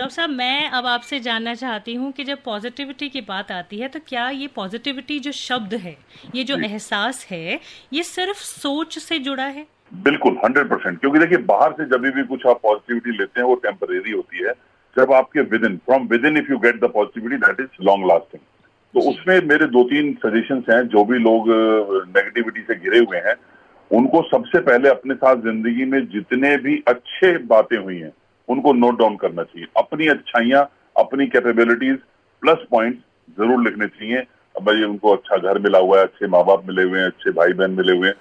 Doctor साहब, मैं अब आपसे जानना चाहती हूँ कि जब पॉजिटिविटी की बात आती है तो क्या ये पॉजिटिविटी जो शब्द है, ये जो जी, एहसास है, ये सिर्फ सोच से जुड़ा है? बिल्कुल 100%। क्योंकि देखिए, बाहर से जब भी कुछ आप पॉजिटिविटी लेते हैं वो टेम्परेरी होती है। जब आपके with in, from with in if you get the positivity, that is long lasting. तो जी। उसमें मेरे दो तीन सजेशंस हैं। जो भी लोग नेगेटिविटी से घिरे हुए हैं, उनको सबसे पहले अपने साथ जिंदगी में जितने भी अच्छे बातें हुई हैं उनको नोट डाउन करना चाहिए। अपनी अच्छाइयां, अपनी कैपेबिलिटीज, प्लस पॉइंट्स जरूर लिखने चाहिए। अब भाई, उनको अच्छा घर मिला हुआ है, अच्छे माँ बाप मिले हुए हैं, अच्छे भाई बहन मिले हुए हैं,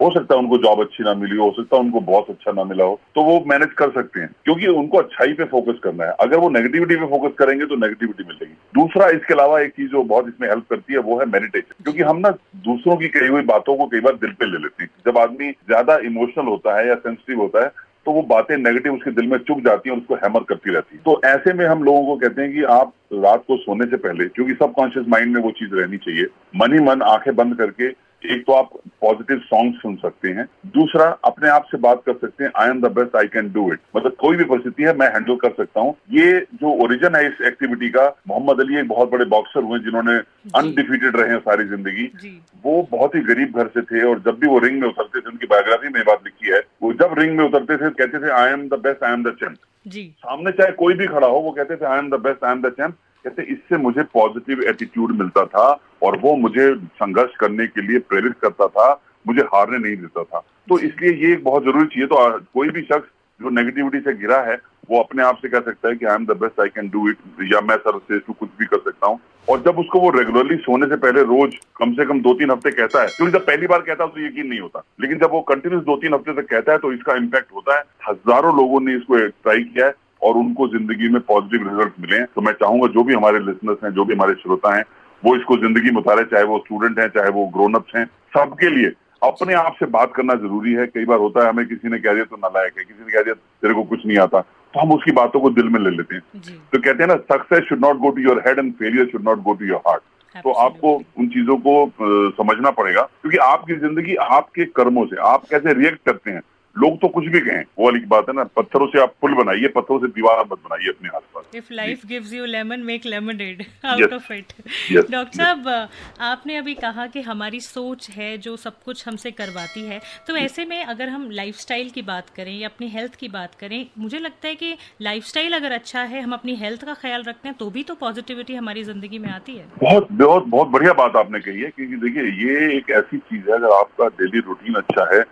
हो सकता है उनको जॉब अच्छी ना मिली हो सकता है उनको बॉस अच्छा ना मिला हो, तो वो मैनेज कर सकते हैं, क्योंकि उनको अच्छाई पे फोकस करना है। अगर वो नेगेटिविटी पे फोकस करेंगे तो नेगेटिविटी मिलेगी। दूसरा, इसके अलावा एक चीज जो बहुत इसमें हेल्प करती है वो है मेडिटेशन। क्योंकि जी। हम ना दूसरों की कही हुई बातों को कई बार दिल पे ले लेते हैं। जब आदमी ज्यादा इमोशनल होता है या सेंसिटिव होता है तो वो बातें नेगेटिव उसके दिल में चुभ जाती हैं और उसको हैमर करती रहती है। तो ऐसे में हम लोगों को कहते हैं कि आप रात को सोने से पहले, क्योंकि सबकॉन्शियस माइंड में वो चीज रहनी चाहिए, मन ही मन आंखें बंद करके एक तो आप पॉजिटिव सॉन्ग सुन सकते हैं। दूसरा, अपने आप से बात कर सकते हैं, आई am the best, I can do it. मतलब कोई भी परिस्थिति है मैं हैंडल कर सकता हूँ। ये जो ओरिजिन है इस एक्टिविटी का, मोहम्मद अली एक बहुत बड़े बॉक्सर हुए जिन्होंने जी। अनडिफीटेड रहे हैं सारी जिंदगी। जी। वो बहुत ही गरीब घर से थे और जब भी वो रिंग में उतरते थे, उनकी बायोग्राफी में ये बात लिखी है, वो जब रिंग में उतरते थे कहते थे I am the best, I am the champ. जी। सामने चाहे कोई भी खड़ा हो वो कहते थे I am the best, I am the champ. कहते इससे मुझे पॉजिटिव एटीट्यूड मिलता था और वो मुझे संघर्ष करने के लिए प्रेरित करता था, मुझे हारने नहीं देता था। तो जी। इसलिए ये एक बहुत जरूरी चीज है। तो कोई भी शख्स जो नेगेटिविटी से घिरा है वो अपने आप से कह सकता है कि आई am the best, I can do it, या मैं सर्वश्रेष्ठ हूँ, कुछ भी कर सकता हूँ। और जब उसको वो रेगुलरली सोने से पहले रोज कम से कम 2-3 हफ्ते कहता है, क्योंकि जब पहली बार कहता है तो यकीन नहीं होता, लेकिन जब वो कंटिन्यूस 2-3 हफ्ते तक कहता है तो इसका इम्पैक्ट होता है। हजारों लोगों ने इसको ट्राई किया है और उनको जिंदगी में पॉजिटिव रिजल्ट मिले हैं। तो मैं चाहूंगा जो भी हमारे लिसनर्स हैं, जो भी हमारे श्रोता हैं, वो इसको जिंदगी में उतारे, चाहे वो स्टूडेंट हैं, चाहे वो ग्रोन अप्स हैं। सबके लिए अपने जी। आप से बात करना जरूरी है। कई बार होता है हमें किसी ने कह दिया तो नालायक है, किसी ने कह दिया तेरे को कुछ नहीं आता, तो हम उसकी बातों को दिल में ले लेते हैं। जी। तो कहते हैं ना, success should not go to your head and failure should not go to your heart. तो आपको एब्सोल्युटली। उन चीजों को समझना पड़ेगा, क्योंकि आपकी जिंदगी आपके कर्मों से, आप कैसे रिएक्ट करते हैं। लोग तो कुछ भी कहें, वो वाली बात है ना, पत्थरों से आप पुल बनाइए, पत्थरों से दीवार मत बनाइए अपने आसपास। इफ जी। Life gives you lemon, make lemonade out yes. Of it. Yes. Doctor yes. साहब, आपने अभी कहा कि हमारी सोच है जो सब कुछ हमसे करवाती है, तो ऐसे में अगर हम लाइफस्टाइल की बात करें या अपनी हेल्थ की बात करें, मुझे लगता है कि लाइफस्टाइल अगर अच्छा है, हम अपनी हेल्थ का ख्याल रखते हैं, तो भी तो पॉजिटिविटी हमारी ज़िंदगी में आती है। बहुत बहुत बहुत बढ़िया बात आपने कही है, क्योंकि देखिए ये एक ऐसी चीज है, अगर आपका डेली रूटीन अच्छा है।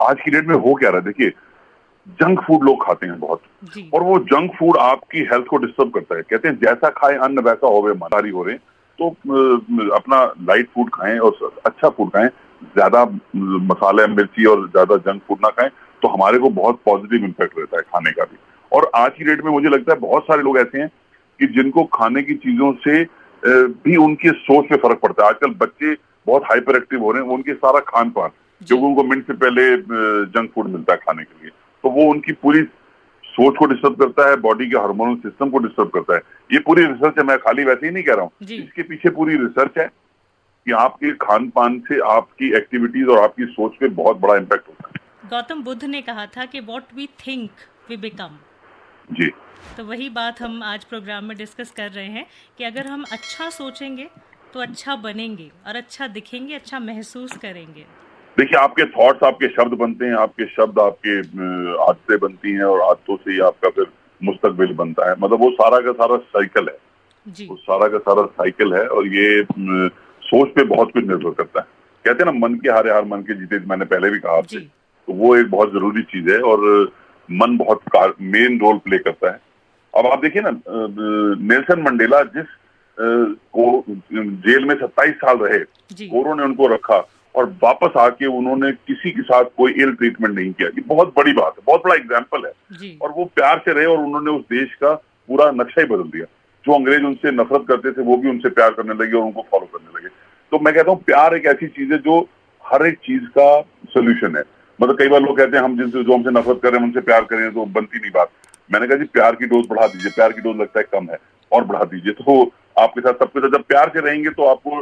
आज की डेट में हो क्या रहा है, देखिए जंक फूड लोग खाते हैं बहुत, जी। और वो जंक फूड आपकी हेल्थ को डिस्टर्ब करता है। कहते हैं जैसा खाए अन्न वैसा होवे मन, सारी हो रहे हैं। तो अपना लाइट फूड खाएं और अच्छा फूड खाएं, ज्यादा मसाले मिर्ची और ज्यादा जंक फूड ना खाएं, तो हमारे को बहुत पॉजिटिव इम्पैक्ट रहता है खाने का भी। और आज की डेट में मुझे लगता है बहुत सारे लोग ऐसे हैं कि जिनको खाने की चीजों से भी उनकी सोच पे फर्क पड़ता है। आजकल बच्चे बहुत हाइपर एक्टिव हो रहे हैं, उनके सारा खान पान, जी। क्योंकि उनको मिनट से पहले जंक फूड मिलता है खाने के लिए, तो वो उनकी पूरी सोच को डिस्टर्ब करता है, बॉडी के हार्मोनल सिस्टम को डिस्टर्ब करता है। ये पूरी रिसर्च है, मैं खाली वैसे ही नहीं कह रहा हूँ, जी। इसके पीछे पूरी रिसर्च है कि आपके खान पान से आपकी एक्टिविटीज और आपकी सोच पे बहुत बड़ा इम्पैक्ट होता है। गौतम बुद्ध ने कहा था कि what we think we become. जी। तो वही बात हम आज प्रोग्राम में डिस्कस कर रहे हैं कि अगर हम अच्छा सोचेंगे तो अच्छा बनेंगे और अच्छा दिखेंगे, अच्छा महसूस करेंगे। देखिए, आपके थॉट्स आपके शब्द बनते हैं, आपके शब्द आपके आदतें बनती हैं, और आदतों से ही आपका फिर मुस्तकबिल बनता है। मतलब वो सारा का सारा साइकिल है, जी। वो सारा का सारा साइकिल है। और ये सोच पे बहुत कुछ निर्भर करता है। कहते हैं ना, मन के हारे हार मन के जीते, मैंने पहले भी कहा आपसे। जी। तो वो एक बहुत जरूरी चीज है, और मन बहुत मेन रोल प्ले करता है। अब आप देखिए ना, नेल्सन मंडेला जिस को जेल में 27 साल रहे, जी। कोरों ने उनको रखा और वापस आके उन्होंने किसी के साथ कोई इल ट्रीटमेंट नहीं किया। ये बहुत बड़ी बात है, बहुत बड़ा एग्जाम्पल है। जी। और वो प्यार से रहे और उन्होंने उस देश का पूरा नक्शा ही बदल दिया। जो अंग्रेज उनसे नफरत करते थे वो भी उनसे प्यार करने लगे और उनको फॉलो करने लगे। तो मैं कहता हूँ प्यार एक ऐसी चीज है जो हर एक चीज का सोल्यूशन है। मतलब कई बार लोग कहते हैं हम जिनसे जो हमसे नफरत कर रहे हैं उनसे प्यार करें, तो बनती नहीं बात। मैंने कहा जी, प्यार की डोज बढ़ा दीजिए, प्यार की डोज लगता है कम है, और बढ़ा दीजिए। तो आपके साथ सबके साथ जब प्यार से रहेंगे तो आपको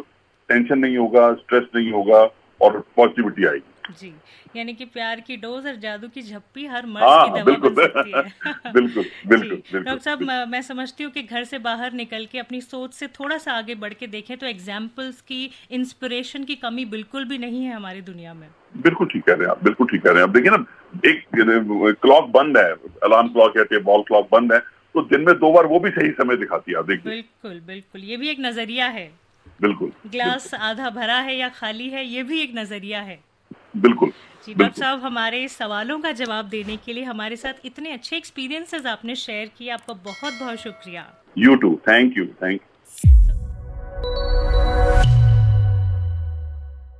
टेंशन नहीं होगा, स्ट्रेस नहीं होगा, और पॉजिटिविटी आएगी। जी, यानी कि प्यार की डोज़ और जादू की झप्पी हर मर्ज़ की हाँ, दवा बिल्कुल। बन सकती है। बिल्कुल, जी, बिल्कुल, बिल्कुल, डॉक्टर साहब बिल्कुल। मैं समझती हूँ कि घर से बाहर निकल के अपनी सोच से थोड़ा-सा आगे बढ़ के देखें तो एग्ज़ाम्पल्स की, इंस्पिरेशन की कमी बिल्कुल भी नहीं है हमारी दुनिया में। बिल्कुल ठीक कह रहे हैं आप, बिल्कुल ठीक कह रहे हैं आप। देखिए ना, एक क्लॉक बंद है, अलार्म क्लॉक या वॉल क्लॉक बंद है, तो दिन में 2 बार वो भी सही समय दिखाती है, आप देखिए। बिल्कुल, बिल्कुल, ये भी एक नज़रिया है। बिल्कुल, बिल्कुल, ग्लास आधा भरा है या खाली है, ये भी एक नज़रिया है। बिल्कुल, जी, डॉक्टर बिल्कुल। साहब हमारे सवालों का जवाब देने के लिए हमारे साथ इतने अच्छे एक्सपीरियंसेस आपने शेयर किए, आपका बहुत-बहुत शुक्रिया। You too, thank you, thank